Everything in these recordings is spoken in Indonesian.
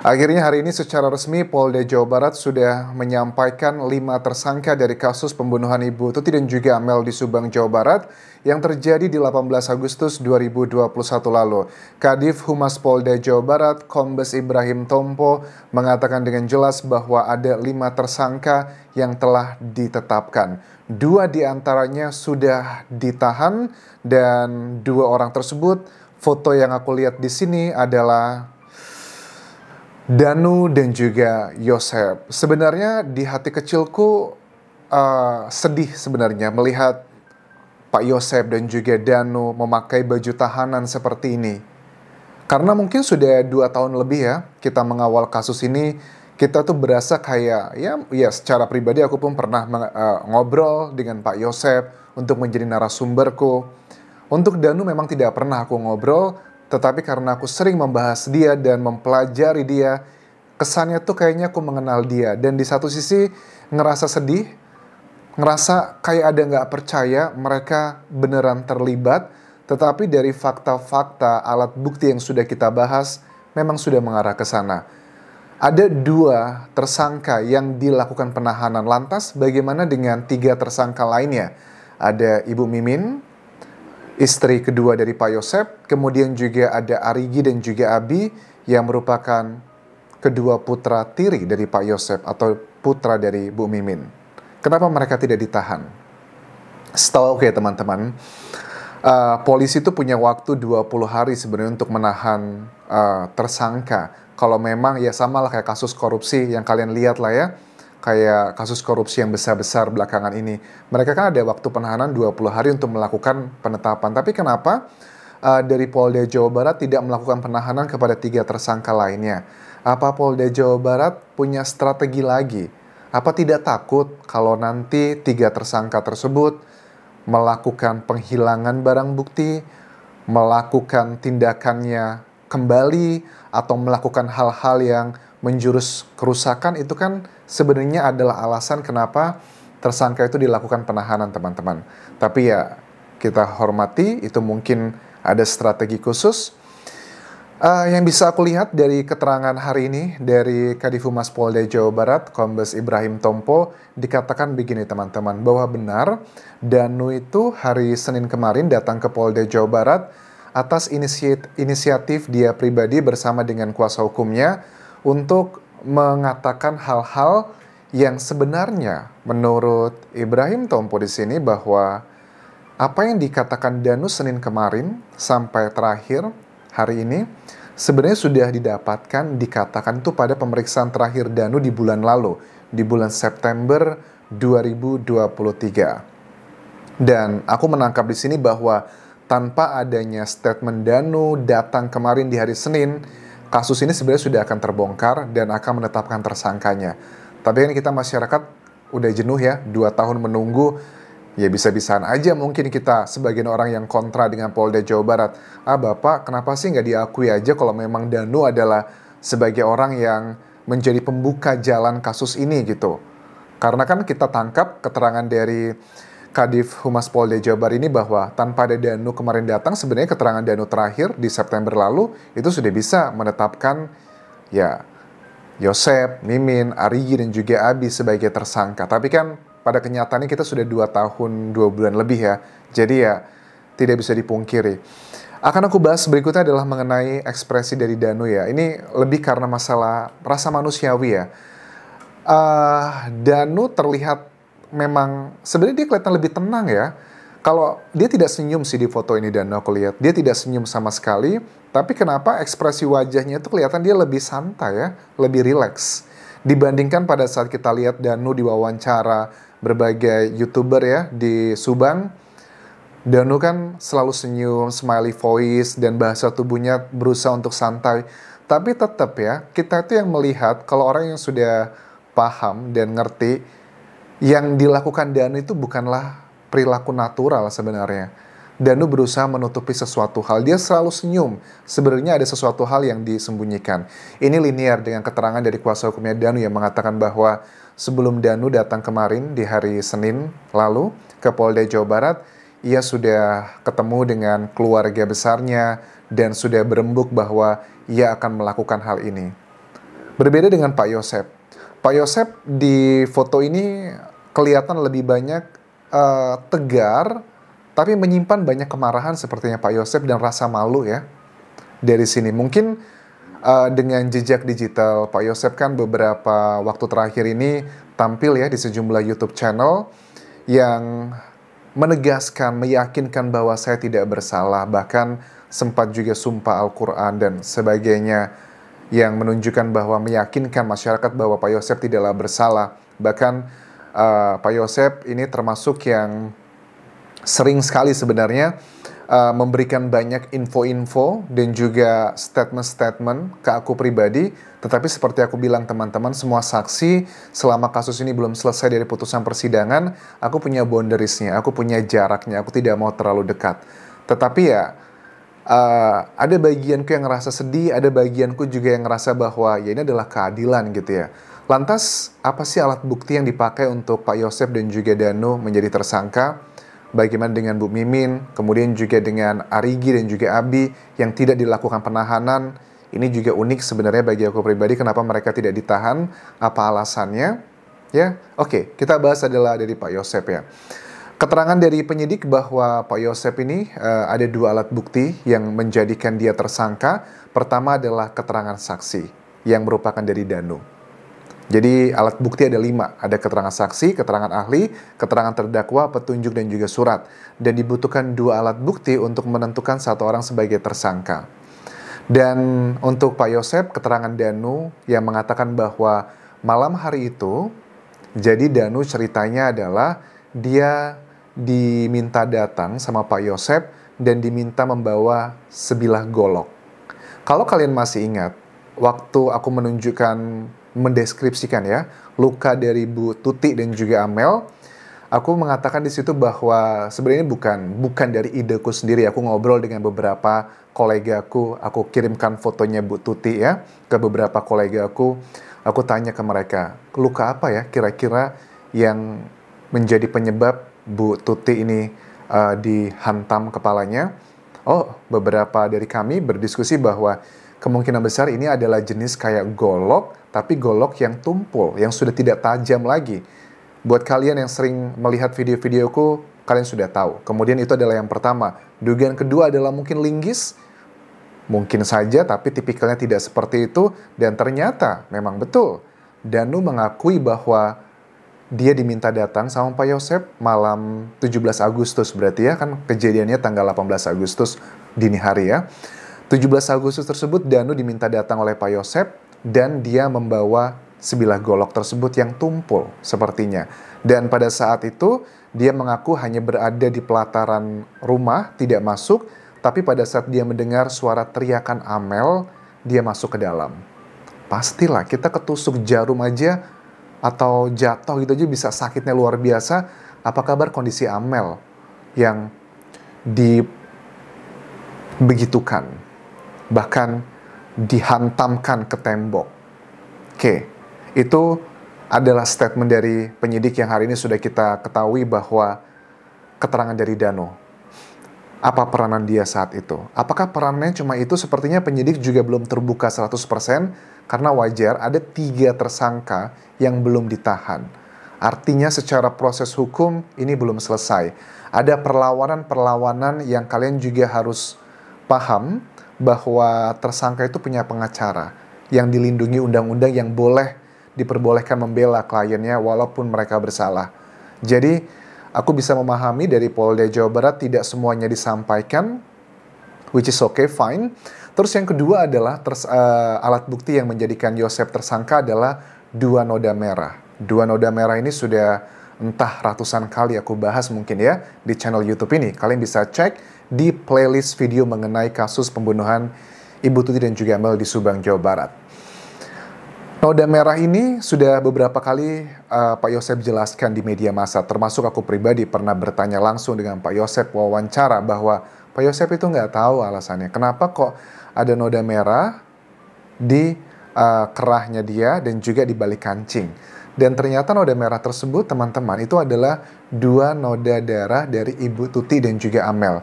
Akhirnya hari ini secara resmi Polda Jawa Barat sudah menyampaikan 5 tersangka dari kasus pembunuhan Ibu Tuti dan juga Amel di Subang, Jawa Barat yang terjadi di 18 Agustus 2021 lalu. Kadif Humas Polda Jawa Barat, Kombes Ibrahim Tompo, mengatakan dengan jelas bahwa ada 5 tersangka yang telah ditetapkan. 2 diantaranya sudah ditahan dan 2 orang tersebut, foto yang aku lihat di sini adalah Danu dan juga Yosep. Sebenarnya di hati kecilku sedih sebenarnya melihat Pak Yosep dan juga Danu memakai baju tahanan seperti ini. Karena mungkin sudah 2 tahun lebih ya kita mengawal kasus ini, kita tuh berasa kayak ya secara pribadi aku pun pernah ngobrol dengan Pak Yosep untuk menjadi narasumberku. Untuk Danu memang tidak pernah aku ngobrol, tetapi karena aku sering membahas dia dan mempelajari dia, kesannya tuh kayaknya aku mengenal dia. Dan di satu sisi ngerasa sedih, ngerasa kayak ada nggak percaya mereka beneran terlibat, tetapi dari fakta-fakta alat bukti yang sudah kita bahas, memang sudah mengarah ke sana. Ada 2 tersangka yang dilakukan penahanan. Lantas bagaimana dengan 3 tersangka lainnya? Ada Ibu Mimin, istri kedua dari Pak Yosep, kemudian juga ada Arigi dan juga Abi yang merupakan kedua putra tiri dari Pak Yosep atau putra dari Bu Mimin. Kenapa mereka tidak ditahan? Setahu oke teman-teman, polisi itu punya waktu 20 hari sebenarnya untuk menahan tersangka. Kalau memang ya sama lah kayak kasus korupsi yang kalian lihat lah ya, kayak kasus korupsi yang besar-besar belakangan ini. Mereka kan ada waktu penahanan 20 hari untuk melakukan penetapan. Tapi kenapa dari Polda Jawa Barat tidak melakukan penahanan kepada 3 tersangka lainnya? Apa Polda Jawa Barat punya strategi lagi? Apa tidak takut kalau nanti 3 tersangka tersebut melakukan penghilangan barang bukti, melakukan tindakannya kembali, atau melakukan hal-hal yang menjurus kerusakan? Itu kan sebenarnya adalah alasan kenapa tersangka itu dilakukan penahanan, teman-teman. Tapi ya kita hormati, itu mungkin ada strategi khusus. Yang bisa aku lihat dari keterangan hari ini dari Kadif Humas Polda Jawa Barat, Kombes Ibrahim Tompo, dikatakan begini teman-teman, bahwa benar Danu itu hari Senin kemarin datang ke Polda Jawa Barat atas inisiatif dia pribadi bersama dengan kuasa hukumnya untuk mengatakan hal-hal yang sebenarnya menurut Ibrahim Tompo di sini bahwa apa yang dikatakan Danu Senin kemarin sampai terakhir hari ini sebenarnya sudah didapatkan, dikatakan itu pada pemeriksaan terakhir Danu di bulan lalu, di bulan September 2023. Dan aku menangkap di sini bahwa tanpa adanya statement Danu datang kemarin di hari Senin, kasus ini sebenarnya sudah akan terbongkar dan akan menetapkan tersangkanya. Tapi kan kita masyarakat udah jenuh ya, 2 tahun menunggu. Ya bisa-bisaan aja mungkin kita sebagian orang yang kontra dengan Polda Jawa Barat. Bapak kenapa sih nggak diakui aja kalau memang Danu adalah sebagai orang yang menjadi pembuka jalan kasus ini gitu. Karena kan kita tangkap keterangan dari Kadif Humas Polda Jawa Barat ini bahwa tanpa ada Danu kemarin datang, sebenarnya keterangan Danu terakhir di September lalu itu sudah bisa menetapkan ya Yosep, Mimin, Arigi dan juga Abi sebagai tersangka. Tapi kan pada kenyataannya kita sudah 2 tahun 2 bulan lebih ya. Jadi ya tidak bisa dipungkiri. Akan aku bahas berikutnya adalah mengenai ekspresi dari Danu ya. Ini lebih karena masalah rasa manusiawi ya. Danu terlihat memang sebenarnya dia kelihatan lebih tenang ya. Kalau dia tidak senyum sih di foto ini Danu aku lihat. Dia tidak senyum sama sekali. Tapi kenapa ekspresi wajahnya itu kelihatan dia lebih santai ya. Lebih rileks. Dibandingkan pada saat kita lihat Danu diwawancara berbagai YouTuber ya di Subang, Danu kan selalu senyum, smiley voice, dan bahasa tubuhnya berusaha untuk santai. Tapi tetap ya, kita itu yang melihat kalau orang yang sudah paham dan ngerti, yang dilakukan Danu itu bukanlah perilaku natural sebenarnya. Danu berusaha menutupi sesuatu hal. Dia selalu senyum. Sebenarnya ada sesuatu hal yang disembunyikan. Ini linear dengan keterangan dari kuasa hukumnya Danu yang mengatakan bahwa sebelum Danu datang kemarin di hari Senin lalu ke Polda Jawa Barat, ia sudah ketemu dengan keluarga besarnya dan sudah berembuk bahwa ia akan melakukan hal ini. Berbeda dengan Pak Yosep. Pak Yosep di foto ini kelihatan lebih banyak tegar, tapi menyimpan banyak kemarahan sepertinya Pak Yosep dan rasa malu ya. Dari sini mungkin dengan jejak digital, Pak Yosep kan beberapa waktu terakhir ini tampil ya di sejumlah YouTube channel yang menegaskan, meyakinkan bahwa saya tidak bersalah, bahkan sempat juga sumpah Al-Quran dan sebagainya, yang menunjukkan bahwa meyakinkan masyarakat bahwa Pak Yosep tidaklah bersalah. Bahkan Pak Yosep ini termasuk yang sering sekali sebenarnya memberikan banyak info-info dan juga statement-statement ke aku pribadi. Tetapi seperti aku bilang teman-teman, semua saksi selama kasus ini belum selesai dari putusan persidangan, aku punya boundariesnya, aku punya jaraknya, aku tidak mau terlalu dekat. Tetapi ya, ada bagianku yang ngerasa sedih, ada bagianku juga yang ngerasa bahwa ya ini adalah keadilan gitu ya. Lantas, apa sih alat bukti yang dipakai untuk Pak Yosep dan juga Danu menjadi tersangka? Bagaimana dengan Bu Mimin, kemudian juga dengan Arigi dan juga Abi yang tidak dilakukan penahanan? Ini juga unik sebenarnya bagi aku pribadi, kenapa mereka tidak ditahan, apa alasannya? Ya, oke, kita bahas adalah dari Pak Yosep ya. Keterangan dari penyidik bahwa Pak Yosep ini ada dua alat bukti yang menjadikan dia tersangka. Pertama adalah keterangan saksi yang merupakan dari Danu. Jadi alat bukti ada 5, ada keterangan saksi, keterangan ahli, keterangan terdakwa, petunjuk dan juga surat. Dan dibutuhkan 2 alat bukti untuk menentukan satu orang sebagai tersangka. Dan untuk Pak Yosep, keterangan Danu yang mengatakan bahwa malam hari itu, jadi Danu ceritanya adalah dia diminta datang sama Pak Yosep dan diminta membawa sebilah golok. Kalau kalian masih ingat, waktu aku mendeskripsikan ya luka dari Bu Tuti dan juga Amel, aku mengatakan di situ bahwa sebenarnya bukan dari ideku sendiri. Aku ngobrol dengan beberapa kolegaku, aku kirimkan fotonya Bu Tuti ya ke beberapa kolegaku. Aku tanya ke mereka, luka apa ya kira-kira yang menjadi penyebab Bu Tuti ini dihantam kepalanya? Oh, beberapa dari kami berdiskusi bahwa kemungkinan besar ini adalah jenis kayak golok, tapi golok yang tumpul, yang sudah tidak tajam lagi. Buat kalian yang sering melihat video-videoku, kalian sudah tahu. Kemudian itu adalah yang pertama. Dugaan kedua adalah mungkin linggis. Mungkin saja, tapi tipikalnya tidak seperti itu. Dan ternyata memang betul. Danu mengakui bahwa dia diminta datang sama Pak Yosep malam 17 Agustus berarti ya, kan kejadiannya tanggal 18 Agustus dini hari ya. 17 Agustus tersebut Danu diminta datang oleh Pak Yosep dan dia membawa sebilah golok tersebut yang tumpul sepertinya. Dan pada saat itu dia mengaku hanya berada di pelataran rumah, tidak masuk, tapi pada saat dia mendengar suara teriakan Amel, dia masuk ke dalam. Pastilah kita ketusuk jarum aja atau jatuh gitu aja bisa sakitnya luar biasa. Apa kabar kondisi Amel yang dibegitukan, bahkan dihantamkan ke tembok? Oke, itu adalah statement dari penyidik yang hari ini sudah kita ketahui bahwa keterangan dari Danu. Apa peranan dia saat itu? Apakah perannya cuma itu? Sepertinya penyidik juga belum terbuka 100%, karena wajar ada 3 tersangka yang belum ditahan. Artinya secara proses hukum ini belum selesai. Ada perlawanan-perlawanan yang kalian juga harus paham bahwa tersangka itu punya pengacara yang dilindungi undang-undang, yang diperbolehkan membela kliennya walaupun mereka bersalah. Jadi aku bisa memahami dari Polda Jawa Barat tidak semuanya disampaikan, which is okay, fine. Terus yang kedua adalah alat bukti yang menjadikan Yosep tersangka adalah 2 noda merah. 2 noda merah ini sudah entah ratusan kali aku bahas mungkin ya di channel YouTube ini. Kalian bisa cek di playlist video mengenai kasus pembunuhan Ibu Tuti dan juga Amel di Subang, Jawa Barat. Noda merah ini sudah beberapa kali Pak Yosep jelaskan di media massa, termasuk aku pribadi pernah bertanya langsung dengan Pak Yosep wawancara bahwa Pak Yosep itu nggak tahu alasannya. Kenapa kok ada noda merah di kerahnya dia dan juga di balik kancing. Dan ternyata noda merah tersebut teman-teman itu adalah 2 noda darah dari Ibu Tuti dan juga Amel.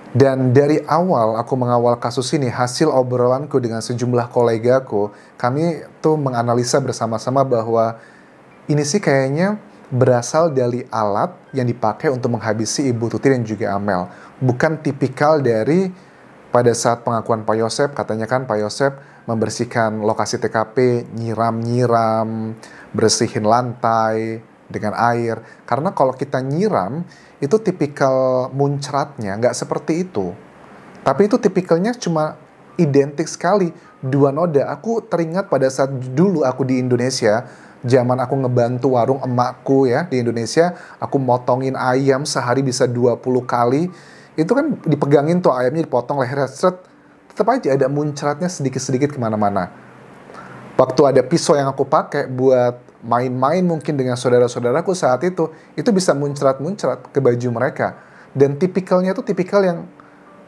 Dan dari awal aku mengawal kasus ini, hasil obrolanku dengan sejumlah kolegaku, kami tuh menganalisa bersama-sama bahwa ini sih kayaknya berasal dari alat yang dipakai untuk menghabisi Ibu Tuti dan juga Amel. Bukan tipikal dari pada saat pengakuan Pak Yosep, katanya kan Pak Yosep membersihkan lokasi TKP, nyiram-nyiram, bersihin lantai dengan air. Karena kalau kita nyiram, itu tipikal muncratnya nggak seperti itu. Tapi itu tipikalnya cuma identik sekali. Dua noda. Aku teringat pada saat dulu aku di Indonesia, zaman aku ngebantu warung emakku ya di Indonesia, aku motongin ayam sehari bisa 20 kali. Itu kan dipegangin tuh ayamnya, dipotong lehernya, seret. Tetap aja ada muncratnya sedikit-sedikit kemana-mana. Waktu ada pisau yang aku pakai buat main-main mungkin dengan saudara-saudaraku saat itu bisa muncrat-muncrat ke baju mereka. Dan tipikalnya itu tipikal yang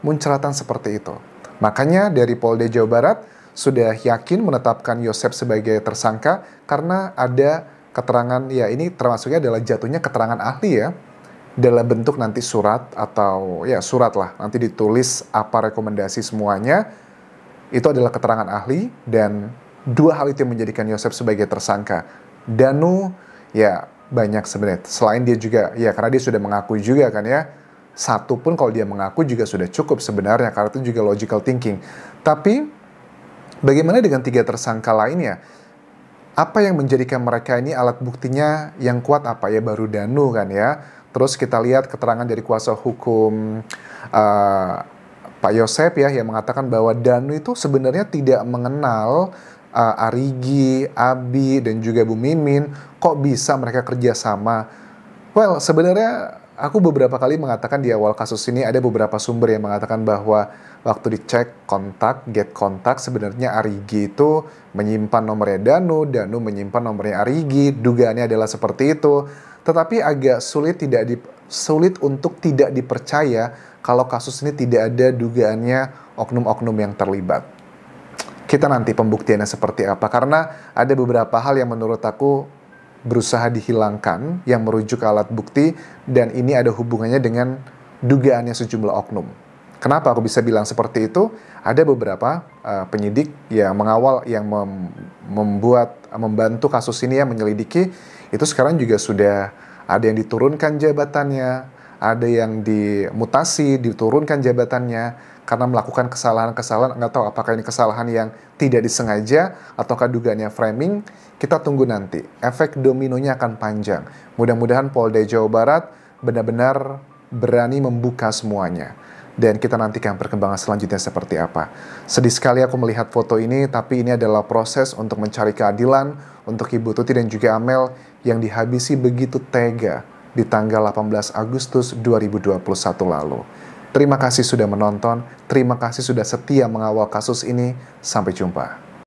muncratan seperti itu. Makanya dari Polda Jawa Barat sudah yakin menetapkan Yosep sebagai tersangka karena ada keterangan, ya ini termasuknya adalah jatuhnya keterangan ahli ya, dalam bentuk nanti surat atau ya surat lah, nanti ditulis apa rekomendasi semuanya, itu adalah keterangan ahli dan dua hal itu yang menjadikan Yosep sebagai tersangka. Danu ya banyak sebenarnya, selain dia juga ya karena dia sudah mengaku juga kan ya, satu pun kalau dia mengaku juga sudah cukup sebenarnya karena itu juga logical thinking. Tapi bagaimana dengan tiga tersangka lainnya? Apa yang menjadikan mereka ini alat buktinya yang kuat apa ya? Baru Danu kan ya. Terus kita lihat keterangan dari kuasa hukum Pak Yosep ya yang mengatakan bahwa Danu itu sebenarnya tidak mengenal Arigi, Abi, dan juga Bu Mimin. Kok bisa mereka kerjasama? Well, sebenarnya aku beberapa kali mengatakan di awal kasus ini ada beberapa sumber yang mengatakan bahwa waktu dicek kontak, get kontak, sebenarnya Arigi itu menyimpan nomornya Danu, Danu menyimpan nomornya Arigi, dugaannya adalah seperti itu. Tetapi agak sulit untuk tidak dipercaya kalau kasus ini tidak ada dugaannya oknum-oknum yang terlibat. Kita nanti pembuktiannya seperti apa, karena ada beberapa hal yang menurut aku berusaha dihilangkan yang merujuk ke alat bukti dan ini ada hubungannya dengan dugaannya sejumlah oknum. Kenapa aku bisa bilang seperti itu? Ada beberapa penyidik yang mengawal, yang membantu kasus ini yang menyelidiki, itu sekarang juga sudah ada yang diturunkan jabatannya, ada yang dimutasi, diturunkan jabatannya karena melakukan kesalahan-kesalahan. Nggak tahu apakah ini kesalahan yang tidak disengaja ataukah dugaannya framing. Kita tunggu nanti, efek dominonya akan panjang. Mudah-mudahan Polda Jawa Barat benar-benar berani membuka semuanya. Dan kita nantikan perkembangan selanjutnya seperti apa. Sedih sekali aku melihat foto ini, tapi ini adalah proses untuk mencari keadilan untuk Ibu Tuti dan juga Amel yang dihabisi begitu tega di tanggal 18 Agustus 2021 lalu. Terima kasih sudah menonton, terima kasih sudah setia mengawal kasus ini. Sampai jumpa.